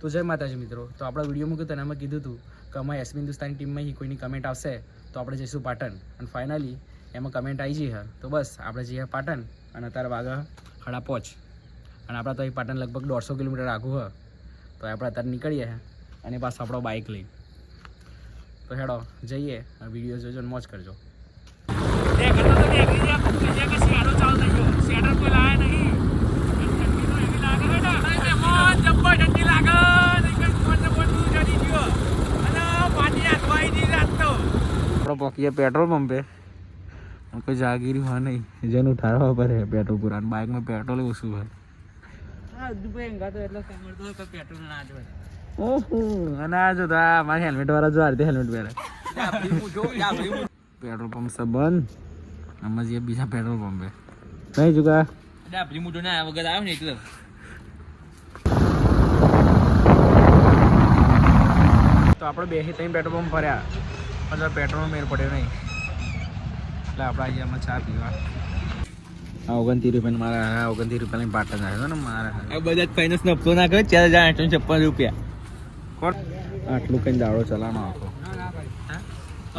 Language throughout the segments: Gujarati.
તો જય માતાજી મિત્રો. તો આપણા વિડીયો મૂક્યું તો એમાં કીધું હતું કે અમારી એસબી હિન્દુસ્તાની ટીમમાં કોઈની કમેન્ટ આવશે તો આપણે જઈશું પાટણ. અને ફાઇનલી એમાં કમેન્ટ આવી જઈ હા તો બસ આપણે જઈએ પાટણ. અને અત્યારે વાગા 5:30 અને આપણે તો અહીં પાટણ લગભગ 150 કિલોમીટર આઘું હ. તો આપણે અત્યારે નીકળીએ અને પાછું આપણો બાઇક લઈ. તો હેડો જઈએ, વિડીયો જોજો અને મોજ કરજો. પહોંચીએ પેટ્રોલ પંપે. કોઈ જાગીરી હા નહીં જેનું ઠારવા પર હે પેટ્રોલ પુરાણ બાઇકમાં પેટ્રોલ ઓછું હોય. અને આ જો મારી હેલ્મેટ વાળા જો આ રીતે હેલ્મેટ પહેરે. પેટ્રોલ પંપ છે બંધ. આમાં જે બીજા પેટ્રોલ પંપે નહીં ચુકા વગર આવે ને એટલે તો આપણે 2 થી 3 પેટ્રોલ પંપ ભર્યા પણ પેટ્રોલ મેળ પડ્યો નહીં એટલે આપણે આજે આમાં ચા પીવા. 29 રૂપિયા મારા 29 રૂપિયાની પાટણ આવ્યો ને મારા બધા ફાઇનાન્સ નફતો ના કરે 4,856 રૂપિયા. કોણ આટલું કઈ દાડો ચલાવવાનો આખો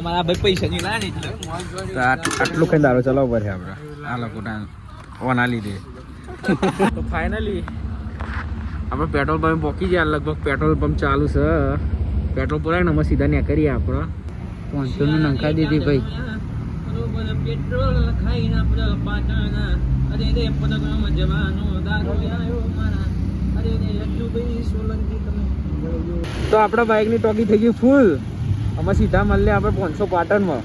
અમારા ભાઈ પૈસા નહીં લાવે ને આટલું કઈ દાડો ચલાવવો પડે આપણે આ લોકો ઓના લીધે. તો ફાઇનલી આપણે પેટ્રોલ પંપ પહોંચી ગયા. લગભગ પેટ્રોલ પંપ ચાલુ છે. પેટ્રોલ પુરાય ને અમે સીધા ને કરીએ આપણે 500 નું નંખાઈ દીધી ભાઈ. પેટ્રોલ ખાઈને આપણે પાટણ અરે રે પદગમ જવાનો દારો આયો મારા અરે રે અજુભાઈ સોલંકી તમે. તો આપણા બાઇકની ટોકી થઈ ગઈ ફૂલ. અમે સીધા મળીએ આપણે 500 પાટણમાં.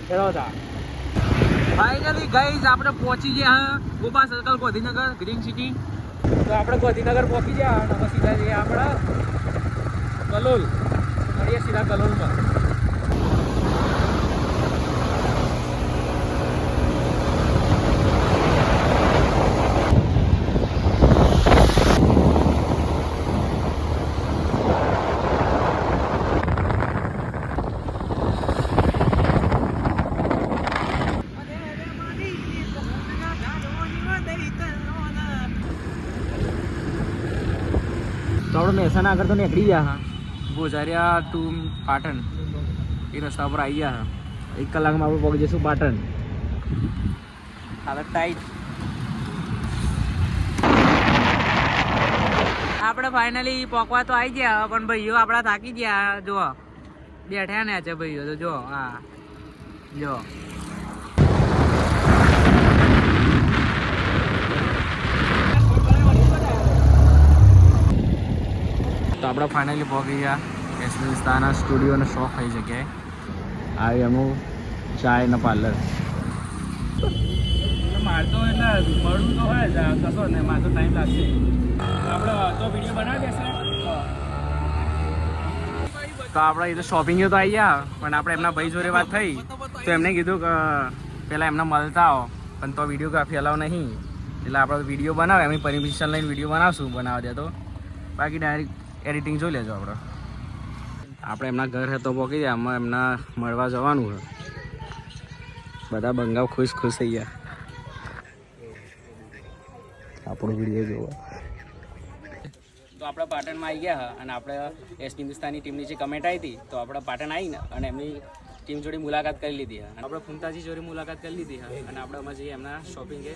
ચલો તા ફાઇનલી ગાઈઝ આપણે પહોંચી ગયા ગોપા સર્કલ ગાંધીનગર ગ્રીન સિટી. તો આપણે ગાંધીનગર પહોંચી ગયા અને અમે સીધા જઈએ આપણે કલોલ. મળીએ સીધા કલોલમાં. તો આપણે મહેસાણા આગળ તો નીકળી ગયા હા. ગોઝારિયા ટુ પાટણ એ રસ્તા પર આવી ગયા હા. 1 કલાકમાં આપણે પહોંચી જઈશું પાટણ. હાલત ટાઈટ. આપણે ફાઇનલી પહોંચવા તો આવી ગયા પણ ભાઈઓ આપણા થાકી ગયા. જો બેઠ્યા ને છે ભાઈઓ તો જો હા જો તો આપણે ફાઇનલી પહોંચી ગયા એસબી હિન્દુસ્તાના સ્ટુડિયો અને શોપ થઈ જગ્યાએ. આવી એમનું ચાય ને પાર્લર. મારતો એટલે મળવું તો હોય જ કશો ને મારતો ટાઈમ લાગશે. આપણે તો વિડીયો બનાવી દેશે. તો આપણે એ તો શોપિંગ તો આવી ગયા પણ આપણે એમના ભાઈ જોડે વાત થઈ તો એમને કીધું કે પહેલાં એમને મળતા આવો પણ તો વિડીયોગ્રાફી અલાવ નહીં એટલે આપણે વિડીયો બનાવે એમની પરમિશન લઈને વિડીયો બનાવશું બનાવવા દે તો બાકી ડાયરેક્ટ એડિટિંગ જોઈ લેજો. આપણે એમના ઘર હે તો પહોંચી જાય. આમાં એમના મળવા જવાનું છે. બધા બંગાવ ખુશ થઈ ગયા આપણો વિડીયો જોવા. તો આપણે પાટણમાં આવી ગયા અને આપણે એસબી હિન્દુસ્તાની ટીમની જે કમેન્ટ આવી હતી તો આપણે પાટણ આવીને અને એમની ટીમ જોડે મુલાકાત કરી લીધી હા. આપણે ફૂમતાજી જોડે મુલાકાત કરી લીધી હા અને આપણે અમે જઈએ એમના શોપિંગે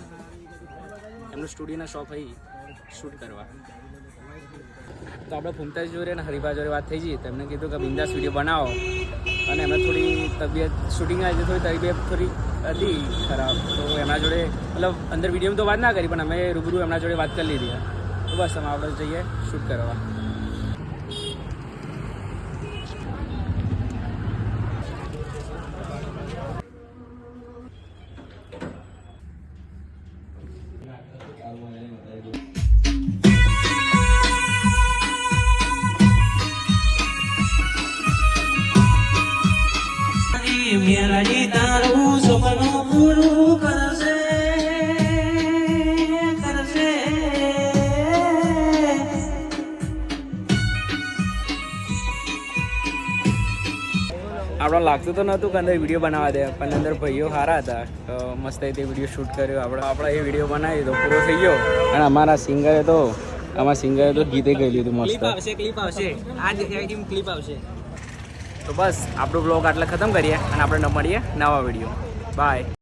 એમનું સ્ટુડિયોના શોપ અહીં શૂટ કરવા. તો આપણે ફૂમતાજી જોડે અને હરિભા જોડે વાત થઈ જઈએ તો એમને કીધું કે બિંદાસ વિડીયો બનાવો અને એમને થોડી તબિયત શૂટિંગ આવી થોડી તબિયત થોડી હતી ખરાબ તો એમના જોડે મતલબ અંદર વિડીયોમાં તો વાત ના કરી પણ અમે રૂબરૂ એમના જોડે વાત કરી લીધી તો બસ અમે આપણે જઈએ શૂટ કરવા. મેરાજી તારું સપનું પૂરું કરશે આપણે લાગતું તો નહોતું કે અંદર વિડીયો બનાવવા દે પણ અંદર ભાઈઓ સારા હતા તો મસ્ત રીતે વિડીયો શૂટ કર્યો. આપણે એ વિડીયો બનાવી તો પૂરો થઈ ગયો. અને અમારા સિંગરે તો આમાં સિંગરે તો ગીતે ગયેલું હતું મસ્ત. ક્લિપ આવશે આ ટીમ ક્લિપ આવશે. તો બસ આપણો બ્લોગ આટલા ખતમ કરીએ અને આપણે મળીએ નવા વિડીયો. બાય.